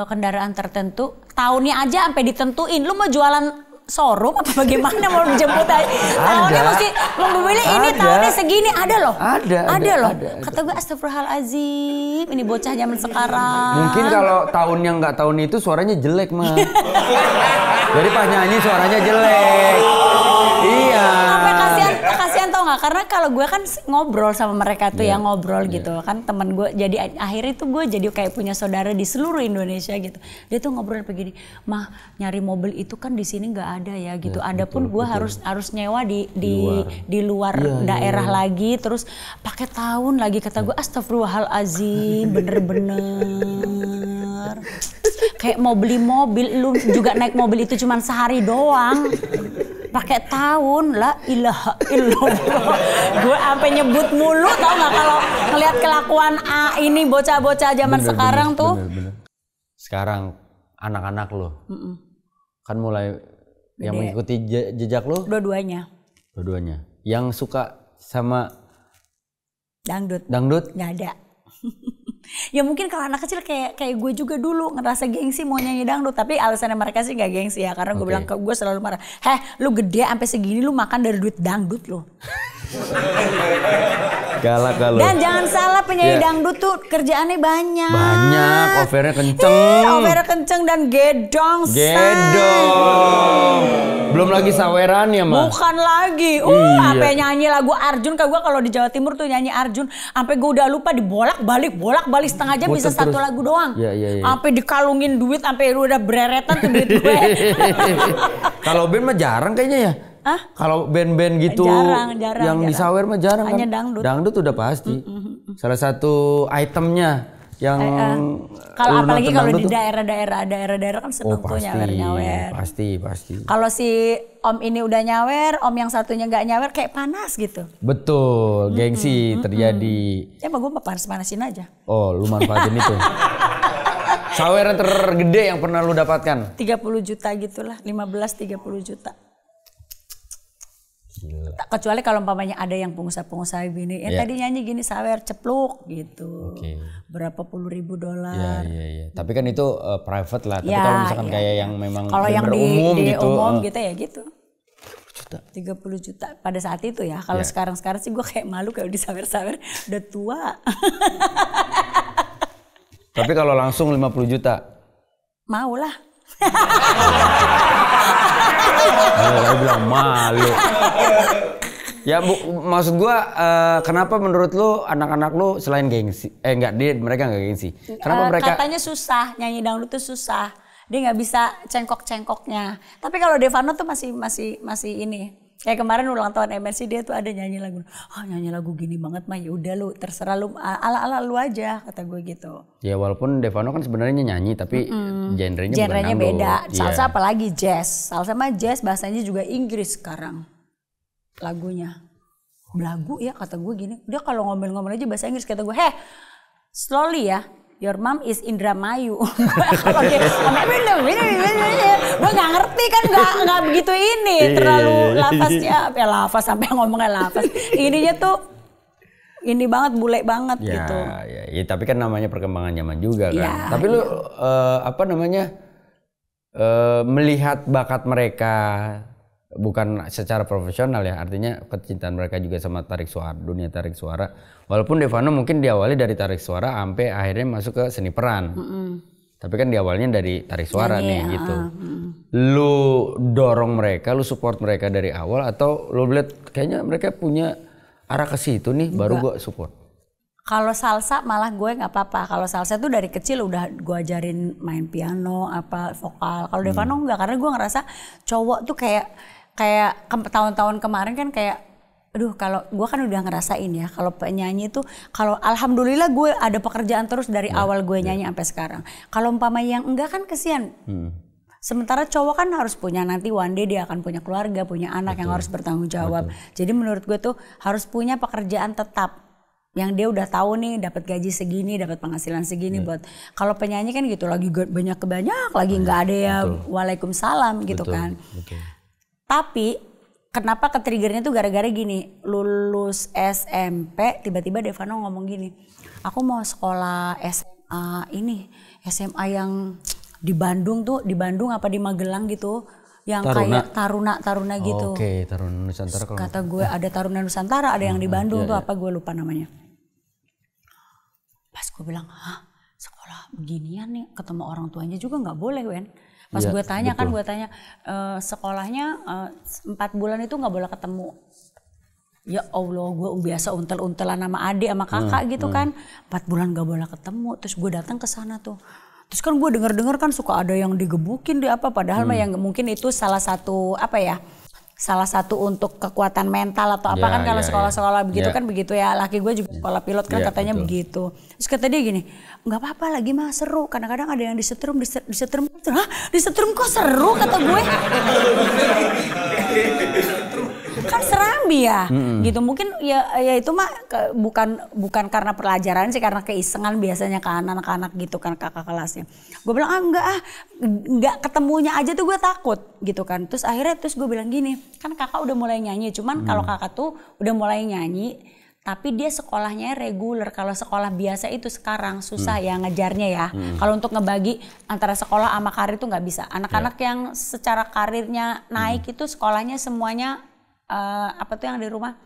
kendaraan tertentu tahunnya aja sampai ditentuin. Lu mau jualan showroom apa bagaimana mau dijemput aja? Tahunnya mesti mobilnya ini tahunnya segini, ada loh. Ada loh. Kata gue astagfirullahaladzim, ini bocah zaman sekarang. Mungkin kalau tahun yang nggak tahun itu suaranya jelek mah. Jadi pas nyanyi suaranya jelek. Iya. Sampai kasihan tau nggak? Karena kalau gue kan ngobrol sama mereka tuh yang ngobrol gitu kan, teman gue. Jadi akhirnya tuh gue jadi kayak punya saudara di seluruh Indonesia gitu. Dia tuh ngobrol begini, mah nyari mobil itu kan di sini nggak ada ya gitu. Adapun gue harus nyewa di luar daerah lagi, terus pakai tahun lagi. Kata gue astagfirullahalazim, bener-bener. Kayak mau beli mobil, lu juga naik mobil itu cuma sehari doang. Pakai tahun, la ilaha illallah. Gue sampai nyebut mulu, tau nggak kalau ngelihat kelakuan ini bocah-bocah zaman sekarang tuh. Bener. Sekarang anak-anak lo kan mulai yang mengikuti jejak lo. Dua-duanya. Yang suka sama dangdut nggak ada. Ya mungkin kalau anak kecil kayak gue juga dulu ngerasa gengsi mau nyanyi dangdut, tapi alasannya mereka sih nggak gengsi ya, karena gue bilang ke gue selalu marah, lu gede sampai segini lu makan dari duit dangdut lo. Galak kalau. Dan jangan salah, penyanyi dangdut tuh kerjaannya banyak. Overnya kenceng. Overnya kenceng dan gedong. Belum lagi saweran ya mah. Bukan lagi. Sampai nyanyi lagu Arjun, ke gue kalau di Jawa Timur tuh nyanyi Arjun, sampai gue udah lupa dibolak-balik setengah jam bisa satu lagu doang. Sampai dikalungin duit, sampai udah bereretan tuh duit gue. Kalau band mah jarang kayaknya ya. Kalau band-band gitu jarang, yang disawer mah jarang. Hanya kan. Dangdut udah pasti. Salah satu itemnya yang kalau apalagi kalau di daerah-daerah kan seneng tuh nyawer. Pasti. Kalau si om ini udah nyawer, om yang satunya nggak nyawer kayak panas gitu. Betul, gengsi terjadi. Ya gue mah panas-panasin aja. Oh, lu manfaatin itu. Saweran tergede yang pernah lu dapatkan? 30 juta gitulah, 15-30 juta. Gila. Kecuali kalau umpamanya ada yang pengusaha-pengusaha gini, tadi nyanyi gini sawer cepluk gitu, berapa $10,000. Iya. Tapi kan itu private lah. Tapi kalau misalkan kayak yang memang kalau yang umum di gitu, umum gitu ya gitu. 30 juta pada saat itu ya. Kalau sekarang sih gue kayak malu kalau disawer-sawer, udah tua. Tapi kalau langsung 50 juta? Mau lah. Saya bilang malu. Ya maksud gua kenapa menurut lu anak-anak lu selain gengsi, mereka nggak gengsi? Kenapa mereka? Katanya susah, nyanyi dangdut tuh susah. Dia nggak bisa cengkok-cengkoknya. Tapi kalau Devano tuh masih ini. Kayak kemarin ulang tahun MNC dia tuh ada nyanyi lagu. Nyanyi lagu gini banget mah, ya udah lu terserah lu ala lu aja, kata gue gitu. Ya walaupun Devano kan sebenarnya nyanyi tapi genrenya beda. Salsa apalagi jazz. Salsa mah jazz, bahasanya juga Inggris sekarang. Lagunya. Belagu ya kata gue gini. Dia kalau ngomel-ngomel aja bahasa Inggris, kata gue, slowly ya. Your mom is Indramayu. Kalau dia gue nggak ngerti kan, nggak begitu ini, terlalu lafaznya, lafaz sampai ngomongnya lafaz. Ininya tuh ini banget, bule banget gitu. Ya, tapi kan namanya perkembangan zaman juga kan. Tapi lu melihat bakat mereka bukan secara profesional ya, artinya kecintaan mereka juga sama dunia tarik suara. Walaupun Devano mungkin diawali dari tarik suara sampai akhirnya masuk ke seni peran. Tapi kan diawalnya dari tarik suara gitu. Lu dorong mereka, lu support mereka dari awal, atau lu lihat kayaknya mereka punya arah ke situ nih, baru gua support? Kalau salsa malah gue nggak apa-apa. Kalau salsa tuh dari kecil udah gue ajarin main piano, vokal. Kalau Devano enggak, karena gue ngerasa cowok tuh kayak tahun-tahun kemarin kan kayak, aduh kalau gue kan udah ngerasain ya, kalau penyanyi tuh, kalau alhamdulillah gue ada pekerjaan terus dari awal gue nyanyi sampai sekarang. Kalau umpama yang enggak kan kesian. Sementara cowok kan harus punya, nanti one day dia akan punya keluarga, punya anak yang harus bertanggung jawab. Jadi menurut gue tuh harus punya pekerjaan tetap. yang dia udah tahu nih dapat gaji segini, dapat penghasilan segini buat. Kalau penyanyi kan gitu lagi banyak lagi nggak ada ya waalaikumsalam gitu kan. Betul. Tapi kenapa ketriggernya tuh gara-gara gini, lulus SMP tiba-tiba Devano ngomong gini, aku mau sekolah SMA yang di Bandung apa di Magelang gitu. Yang kayak taruna gitu. Oke, Taruna Nusantara. Kata gue ada Taruna Nusantara, ada yang di Bandung tuh apa gue lupa namanya. Pas gue bilang, hah sekolah beginian nih ketemu orang tuanya juga nggak boleh Wen. Pas gue tanya sekolahnya 4 bulan itu nggak boleh ketemu. Ya Allah, gue biasa untel-untelan sama adik sama kakak gitu kan. 4 bulan nggak boleh ketemu, terus gue datang ke sana tuh. Terus kan gue dengar kan suka ada yang digebukin di apa, padahal mah yang mungkin itu salah satu untuk kekuatan mental atau apa kan kalau sekolah-sekolah begitu kan begitu ya. Laki gue juga sekolah pilot kan katanya begitu. Terus kata dia gini, nggak apa-apa lagi mah seru. Kadang-kadang ada yang disetrum, hah disetrum kok seru kata gue. Kan serambi ya gitu, mungkin ya itu mah bukan karena pelajaran sih, karena keisengan biasanya kan anak-anak gitu kan kakak kelasnya. Gue bilang enggak ketemunya aja tuh gue takut gitu kan. Terus akhirnya gue bilang gini, kan kakak udah mulai nyanyi, cuman kalau kakak tuh udah mulai nyanyi tapi dia sekolahnya reguler. Kalau sekolah biasa itu sekarang susah ya ngejarnya ya. Kalau untuk ngebagi antara sekolah sama karir tuh nggak bisa. Anak-anak yang secara karirnya naik itu sekolahnya semuanya apa tuh yang di rumah?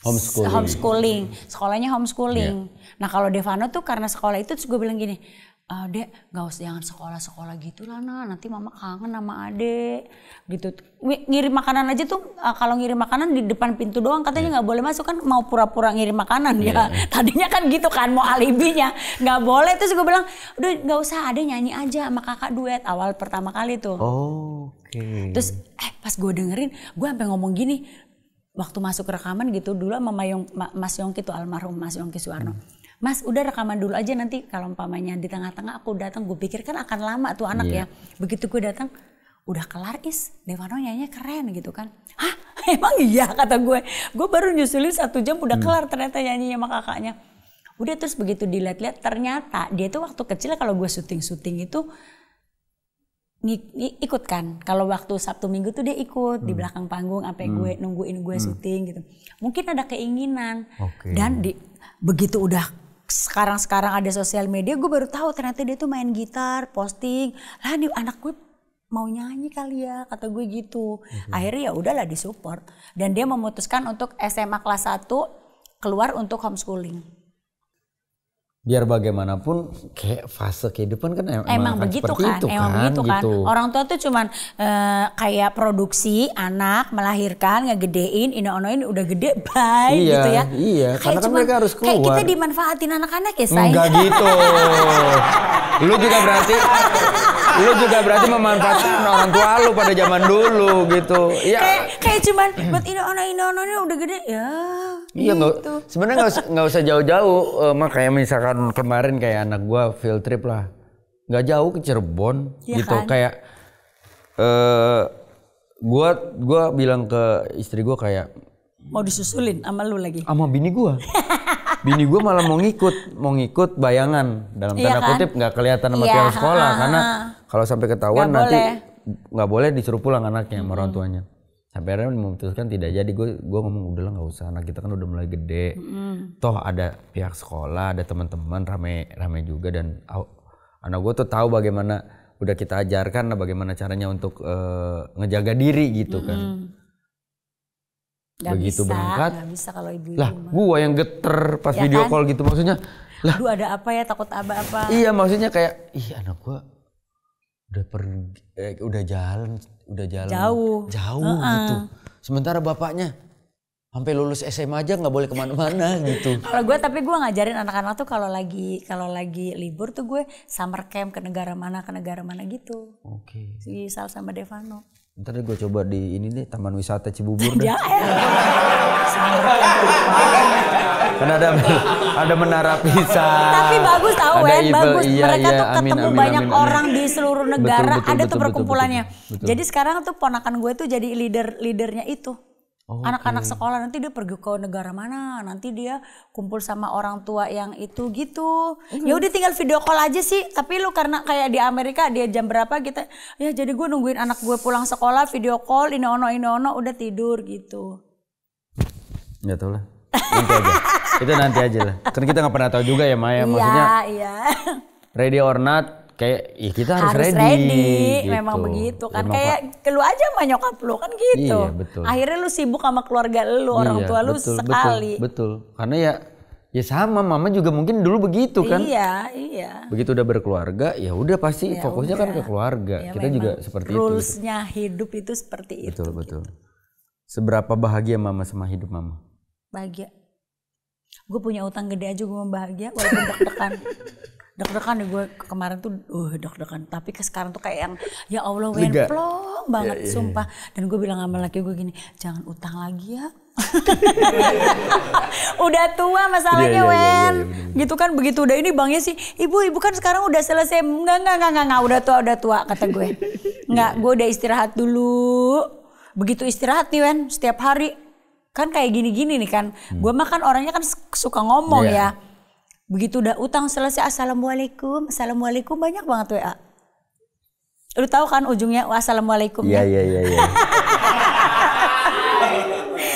Homeschooling. Sekolahnya homeschooling. Nah kalau Devano tuh karena sekolah itu, terus gue bilang gini, Dek gak usah jangan sekolah-sekolah gitu lah nanti mama kangen sama adek gitu. Ngirim makanan aja tuh kalau ngirim makanan di depan pintu doang katanya gak boleh masuk, kan mau pura-pura ngirim makanan ya. Tadinya kan gitu kan mau alibinya, gak boleh. Terus gue bilang udah gak usah, adek nyanyi aja sama kakak duet awal pertama kali tuh. Terus pas gue dengerin gue sampai ngomong gini waktu masuk rekaman gitu dulu sama Mas Yongki tuh, almarhum Mas Yongki Suwarno. Mas udah rekaman dulu aja, nanti kalau umpamanya di tengah-tengah aku datang, gue pikir kan akan lama tuh anak ya. Begitu gue datang udah kelar Devano nyanyinya keren gitu kan. Hah emang iya kata gue baru nyusulin 1 jam udah kelar ternyata nyanyinya sama kakaknya. Udah terus begitu dilihat-lihat ternyata dia tuh waktu kecil kalau gue syuting itu ikut kan. Kalau waktu Sabtu Minggu tuh dia ikut di belakang panggung sampai gue nungguin gue syuting gitu. Mungkin ada keinginan. Dan begitu udah sekarang ada sosial media, gue baru tahu ternyata dia tuh main gitar, posting. Lah nih anak gue mau nyanyi kali ya kata gue gitu. Akhirnya ya udahlah disupport, dan dia memutuskan untuk SMA kelas 1 keluar untuk homeschooling. Biar bagaimanapun kayak fase kehidupan kan emang begitu kan, begitu kan. Orang tua tuh cuman kayak produksi anak, melahirkan, ngegedein, ini udah gede, bye gitu ya. Iya, karena kan mereka harus keluar. Kayak kita dimanfaatin anak-anak ya, Say. Enggak gitu. Lu juga berarti memanfaatkan orang tua lu pada zaman dulu gitu. Iya. Kayak cuman buat ini udah gede ya. Iya gitu. Sebenarnya nggak usah jauh-jauh. Kayak misalkan kemarin kayak anak gua field trip lah, nggak jauh ke Cirebon ya gitu kan? Kayak gua bilang ke istri gua kayak mau disusulin sama lu lagi. Sama bini gua. Bini gua malah mau ngikut bayangan dalam tanda kutip, nggak kelihatan sama tiap sekolah karena kalau sampai ketahuan nanti nggak boleh disuruh pulang anaknya sama orang tuanya. Sampai akhirnya memutuskan tidak jadi. Gue ngomong udahlah nggak usah, anak kita kan udah mulai gede. Toh ada pihak sekolah, ada teman-teman rame juga, dan anak gue tuh tahu bagaimana udah kita ajarkan bagaimana caranya untuk ngejaga diri gitu kan. Begitu berangkat, gak bisa kalau ibu-ibu lah gue yang geter pas video call gitu, maksudnya lah aduh ada apa ya, takut apa. Iya maksudnya kayak anak gue udah jalan jauh gitu. Sementara bapaknya sampai lulus SMA aja nggak boleh kemana-mana gitu. Kalau gue ngajarin anak-anak tuh kalau lagi libur tuh gue summer camp ke negara mana gitu. Si Sal sama Devano. Ntar deh gue coba di ini deh, Taman Wisata Cibubur deh. Kan ada menara pisang. Tapi bagus tau bagus. Mereka tuh ketemu banyak amin. orang di seluruh negara, betul, ada tuh betul, perkumpulannya. betul. Jadi sekarang tuh ponakan gue tuh jadi leadernya itu. Anak-anak sekolah nanti dia pergi ke negara mana, nanti dia kumpul sama orang tua yang itu gitu. Ya udah tinggal video call aja sih. Tapi lu karena kayak di Amerika dia jam berapa kita, ya jadi gue nungguin anak gue pulang sekolah video call ini ono udah tidur gitu. Nggak tahu lah. Nanti aja. Itu nanti aja lah. Karena kita nggak pernah tahu juga ya Maya. Maksudnya ready or not. Kayak ya kita harus ready gitu. Memang begitu kan ya, kayak lu aja sama nyokap lu kan gitu. Iya, betul. Akhirnya lu sibuk sama keluarga lu, orang tua lu sekali. Betul. Karena ya sama mama juga mungkin dulu begitu kan. Iya. Begitu udah berkeluarga ya udah pasti fokusnya kan ke keluarga. Ya, kita juga seperti itu. Rulesnya hidup itu seperti itu. Betul. Seberapa bahagia mama sama hidup mama? Bahagia. Gue punya utang gede aja gue bahagia walaupun deg-degan. Deg-degan nih gue kemarin tuh deg-degan, tapi sekarang tuh kayak yang ya Allah plong banget sumpah. Dan gue bilang sama laki gue gini, jangan utang lagi ya. Udah tua masalahnya gitu kan, begitu udah ini bangnya sih ibu kan sekarang udah selesai. Enggak udah tua kata gue. Enggak, gue udah istirahat dulu. Begitu istirahat nih Wen setiap hari kan kayak gini-gini nih kan. Gue mah kan orangnya kan suka ngomong ya. Begitu udah utang selesai assalamualaikum banyak banget WA. Lu tahu kan ujungnya assalamualaikum ya? Iya.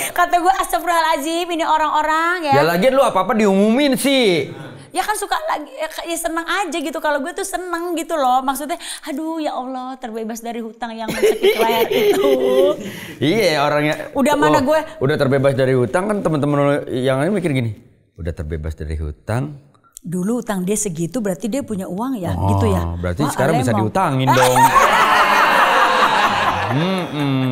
Kata gue astagfirullahaladzim ini orang-orang ya. Ya lagian lu apa-apa diumumin sih. Ya kan suka lagi ya seneng aja gitu, kalau gue tuh seneng gitu loh. Maksudnya aduh ya Allah terbebas dari hutang yang mencekik layar itu. Iya orangnya. Udah mana gue. Udah terbebas dari hutang kan teman-teman yang lain mikir gini. Udah terbebas dari hutang. Dulu utang dia segitu berarti dia punya uang ya gitu ya. Berarti sekarang bisa diutangin dong.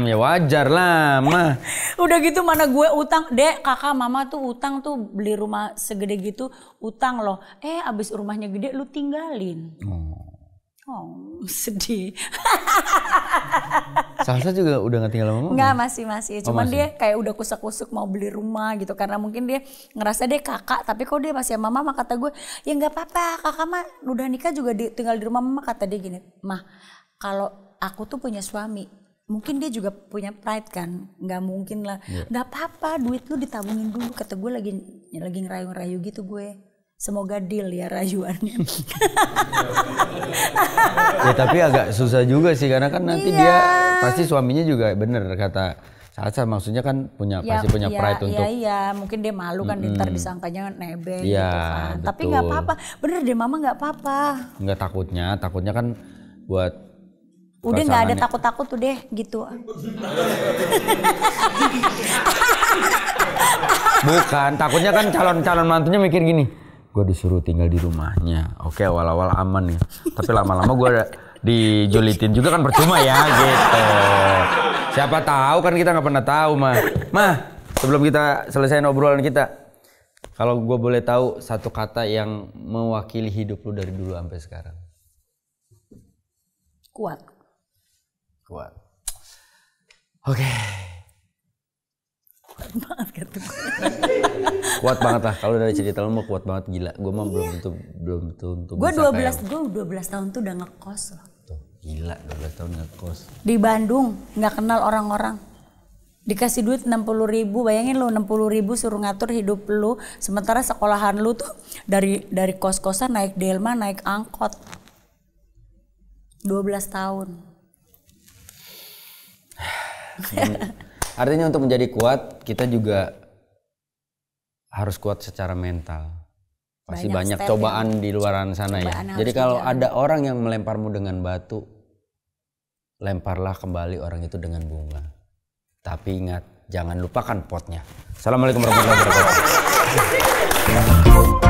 Ya wajar lah mah. Udah gitu mana gue utang. Dek kakak mama tuh utang tuh beli rumah segede gitu utang loh. Abis rumahnya gede lu tinggalin. Oh sedih. Salsa juga udah gak tinggal sama mama? Enggak masih. Cuman dia kayak udah kusuk-kusuk mau beli rumah gitu. Karena mungkin dia ngerasa dia kakak. Tapi kok dia masih sama mama, kata gue ya gak apa-apa. Kakak mah udah nikah juga tinggal di rumah mama. Kata dia gini, mah kalau aku tuh punya suami, mungkin dia juga punya pride kan. Gak mungkin lah. Gak apa-apa duit lu ditabungin dulu. Kata gue lagi ngerayu-ngerayu gitu gue. Semoga deal ya rayuannya. Ya tapi agak susah juga sih karena kan nanti dia pasti suaminya juga bener kata Salsa, maksudnya kan pasti punya pride untuk. Iya mungkin dia malu kan ntar disangkanya nebeng gitu kan. Betul. Tapi nggak apa-apa, bener deh mama nggak apa-apa. Nggak takutnya kan buat. Udah nggak ada takut-takut tuh deh gitu. Bukan, takutnya kan calon mantunya mikir gini. Gue disuruh tinggal di rumahnya. Oke awal-awal aman nih. Tapi lama-lama gue dijulitin juga kan percuma ya gitu. Siapa tahu kan kita nggak pernah tahu mah. Sebelum kita selesai obrolan kita. Kalau gue boleh tahu satu kata yang mewakili hidup lu dari dulu sampai sekarang. Kuat. Oke. Kuat banget kata gue. Kuat banget lah, kalau dari cerita lu mah kuat banget gila. Gue mah belum tentu. Gue 12 tahun tuh udah ngekos loh. Tuh, gila 12 tahun ngekos. Di Bandung, nggak kenal orang-orang. Dikasih duit 60.000, bayangin lu 60.000 suruh ngatur hidup lu. Sementara sekolahan lu tuh dari kos-kosan naik delma, naik angkot. 12 tahun. Artinya untuk menjadi kuat, kita juga harus kuat secara mental. Pasti banyak cobaan di luar sana ya. Jadi kalau ada orang yang melemparmu dengan batu, lemparlah kembali orang itu dengan bunga. Tapi ingat, jangan lupakan potnya. Assalamualaikum warahmatullahi wabarakatuh.